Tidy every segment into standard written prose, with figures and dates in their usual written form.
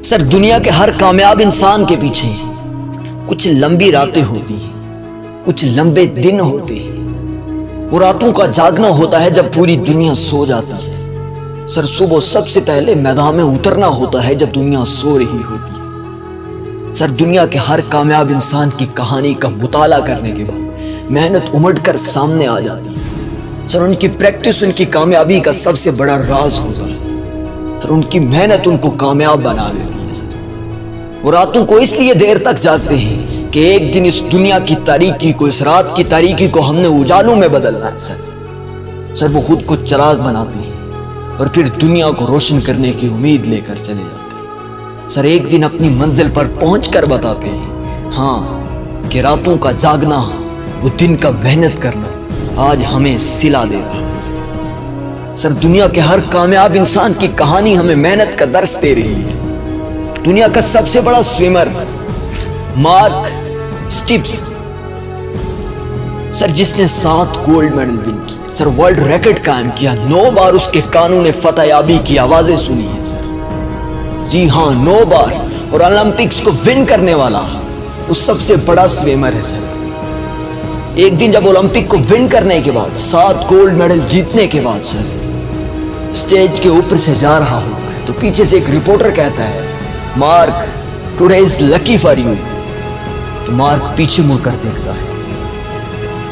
سر دنیا کے ہر کامیاب انسان کے پیچھے کچھ لمبی راتیں ہوتی ہیں، کچھ لمبے دن ہوتے ہیں۔ وہ راتوں کا جاگنا ہوتا ہے جب پوری دنیا سو جاتی ہے۔ سر صبح سب سے پہلے میدان میں اترنا ہوتا ہے جب دنیا سو رہی ہوتی ہے۔ سر دنیا کے ہر کامیاب انسان کی کہانی کا مطالعہ کرنے کے بعد محنت امڑ کر سامنے آ جاتی ہے۔ سر ان کی پریکٹس ان کی کامیابی کا سب سے بڑا راز ہوتا ہے۔ سر ان کی محنت ان کو کامیاب بنا دیتی ہے۔ وہ راتوں کو اس لیے دیر تک جاگتے ہیں کہ ایک دن اس دنیا کی تاریکی کو، اس رات کی تاریکی کو ہم نے اجالوں میں بدلنا ہے۔ سر وہ خود کو چراغ بناتے ہیں اور پھر دنیا کو روشن کرنے کی امید لے کر چلے جاتے ہیں۔ سر ایک دن اپنی منزل پر پہنچ کر بتاتے ہیں ہاں کہ راتوں کا جاگنا، وہ دن کا محنت کرنا آج ہمیں صلہ دے رہا ہے۔ سر دنیا کے ہر کامیاب انسان کی کہانی ہمیں محنت کا درس دے رہی ہے۔ دنیا کا سب سے بڑا سوئمر مارک اسٹپس، سر جس نے 7 گولڈ میڈل ون کیے، سر ورلڈ ریکارڈ قائم کیا، 9 بار اس کے کانوں نے فتح یابی کی آوازیں سنی ہیں۔ سر جی ہاں، 9 بار، اور اولمپکس کو ون کرنے والا وہ سب سے بڑا سوئمر ہے۔ سر ایک دن جب اولمپک کو ون کرنے کے بعد، 7 گولڈ میڈل جیتنے کے بعد سر اسٹیج کے اوپر سے جا رہا ہوتا ہے تو پیچھے سے ایک رپورٹر کہتا ہے mark today is lucky for you. تو مارک پیچھے مڑ کر دیکھتا ہے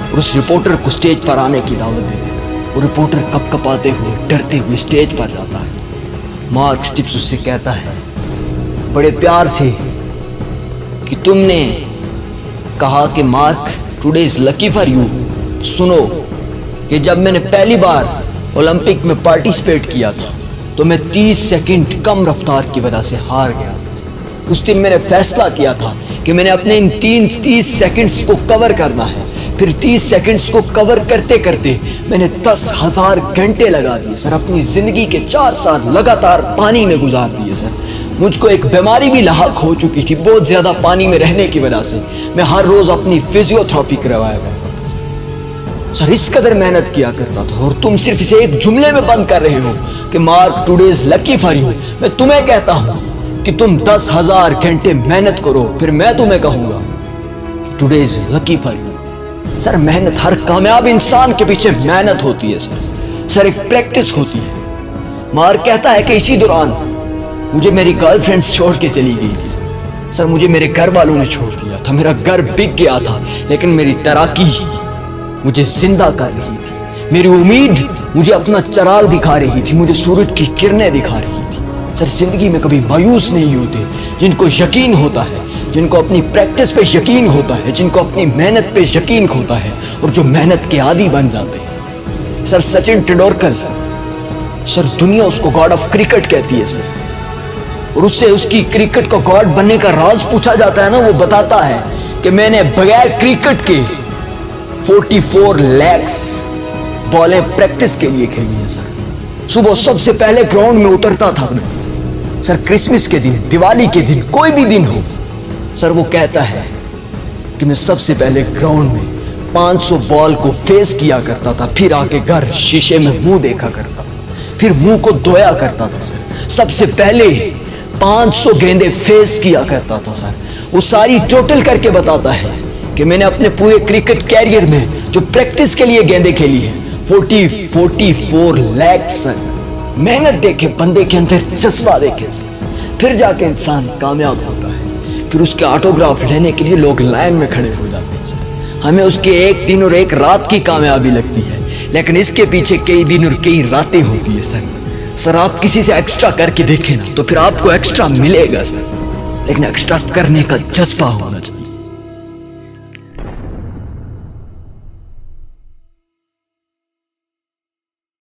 اور اس رپورٹر کو اسٹیج پر آنے کی دعوت دے دیتا ہے۔ وہ رپورٹر کپ کپاتے ہوئے ڈرتے ہوئے اسٹیج پر جاتا ہے۔ مارک اسٹپس اس سے کہتا ہے بڑے پیار سے کہ تم نے کہا کہ mark today is lucky for you, سنو کہ جب میں نے پہلی بار اولمپک میں پارٹیسپیٹ کیا تھا تو میں 30 سیکنڈ کم رفتار کی وجہ سے ہار گیا تھا۔ اس دن میں نے فیصلہ کیا تھا کہ میں نے اپنے ان 30 سیکنڈز کو کور کرنا ہے۔ پھر 30 سیکنڈز کو کور کرتے کرتے میں نے 10,000 گھنٹے لگا دیے۔ سر اپنی زندگی کے 4 سال لگاتار پانی میں گزار دیے۔ سر مجھ کو ایک بیماری بھی لاحق ہو چکی تھی، بہت زیادہ پانی میں رہنے کی وجہ سے میں ہر روز اپنی فزیو تھراپی کروایا کرتا تھا۔ سر اس قدر محنت کیا کرتا تھا، اور تم صرف اسے ایک جملے میں بند کر رہے ہو کہ mark today is lucky for you. میں تمہیں کہتا ہوں کہ تم 10,000 گھنٹے محنت کرو، پھر میں تمہیں کہوں گا کہ today is lucky for you. سر محنت، ہر کامیاب انسان کے پیچھے محنت ہوتی ہے۔ سر ایک پریکٹس ہوتی ہے۔ مارک کہتا ہے کہ اسی دوران مجھے میری گرل فرینڈ چھوڑ کے چلی گئی تھی۔ سر مجھے میرے گھر والوں نے چھوڑ دیا تھا، میرا گھر بک گیا تھا، لیکن میری تیراکی مجھے زندہ کر رہی تھی۔ میری امید مجھے اپنا چراغ دکھا رہی تھی، مجھے سورج کی کرنیں دکھا رہی تھی۔ سر زندگی میں کبھی مایوس نہیں ہوتے، جن کو یقین ہوتا ہے، جن کو اپنی پریکٹس پہ یقین ہوتا ہے، جن کو اپنی محنت پہ یقین ہوتا ہے، اور جو محنت کے عادی بن جاتے ہیں۔ سر سچن ٹنڈولکر، سر دنیا اس کو گاڈ آف کرکٹ کہتی ہے۔ سر اور اس سے اس کی کرکٹ کو گاڈ بننے کا راز پوچھا جاتا ہے نا، وہ بتاتا ہے کہ میں نے بغیر کرکٹ کے 44 لیکس بالیں پریکٹس کے لیے کھیلی ہیں۔ سر صبح سب سے پہلے گراؤنڈ میں اترتا تھا میں۔ سر کرسمس کے دن، دیوالی کے دن، کوئی بھی دن ہو، سر وہ کہتا ہے کہ میں سب سے پہلے گراؤنڈ میں 500 بال کو فیس کیا کرتا تھا، پھر آ کے گھر شیشے میں منہ دیکھا کرتا تھا، پھر منہ کو دھویا کرتا تھا۔ سر سب سے پہلے 500 گیندیں فیس کیا کرتا تھا۔ سر وہ ساری ٹوٹل کر کے بتاتا ہے کہ میں نے اپنے پورے کرکٹ کیریئر میں جو پریکٹس کے لیے گیندیں کھیلی ہیں 44 لیکس۔ سر محنت دیکھے بندے کے اندر، جذبہ دیکھے سر، پھر جا کے انسان کامیاب ہوتا ہے۔ پھر اس کے آٹوگراف لینے کے لیے لوگ لائن میں کھڑے ہو جاتے ہیں۔ سر ہمیں اس کے ایک دن اور ایک رات کی کامیابی لگتی ہے، لیکن اس کے پیچھے کئی دن اور کئی راتیں ہوتی ہے۔ سر آپ کسی سے ایکسٹرا کر کے دیکھیں نا تو پھر آپ کو ایکسٹرا ملے گا۔ سر لیکن ایکسٹرا کرنے کا جذبہ ہونا چاہیے۔